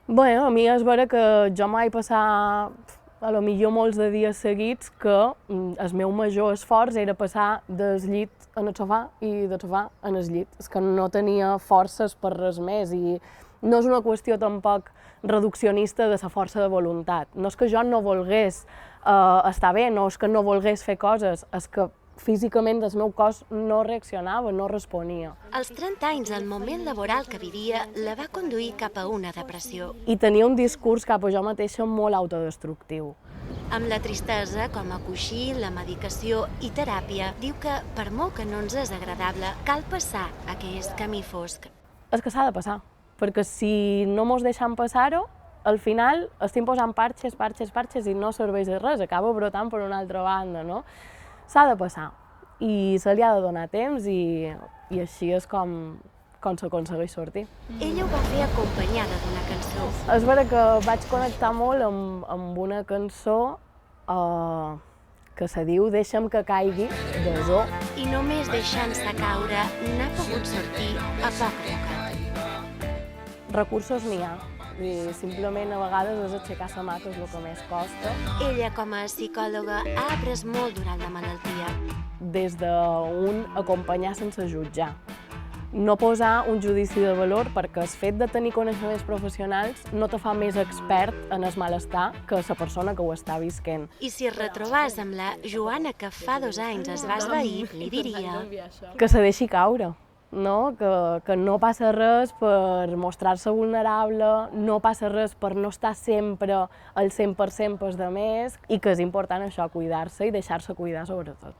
Bé, a mi és vera que jo mai passar a lo millor molts de dies seguits que el meu major esforç era passar del llit en el sofà i del sofà en el llit. És que no tenia forces per res més i no és una qüestió tampoc reduccionista de la força de voluntat. No és que jo no volgués estar bé, no és que no volgués fer coses, és que físicament el meu cos no reaccionava, no responia. Als 30 anys, el moment laboral que vivia la va conduir cap a una depressió. I tenia un discurs cap a jo mateixa molt autodestructiu. Amb la tristesa com a coixí, la medicació i teràpia, diu que, per molt que no ens és agradable, cal passar aquest camí fosc. És que s'ha de passar, perquè si no mos deixem passar-ho, al final estem posant parxes i no serveix de res, acaba brotant per una altra banda, no? S'ha de passar i se li ha de donar temps i així és com s'aconsegueix sortir. Ella ho va fer acompanyada d'una cançó. És vera que vaig connectar molt amb una cançó que se diu Deixa'm que caigui, de Zoo. I només deixant-se caure n'ha pogut sortir a poc a poc. Recursos n'hi ha, i simplement a vegades és aixecar la mà, que és el que més costa. Ella, com a psicòloga, ha après molt durant la malaltia. Des d'un acompanyar sense jutjar. No posar un judici de valor perquè el fet de tenir coneixements professionals no te fa més expert en el malestar que la persona que ho està visquent. I si es retrobàs amb la Joana que fa 2 anys es va esvair, li diria que se deixi caure, no? Que no passa res per mostrar-se vulnerable, no passa res per no estar sempre al 100% pels demés i que és important això, cuidar-se i deixar-se cuidar sobretot.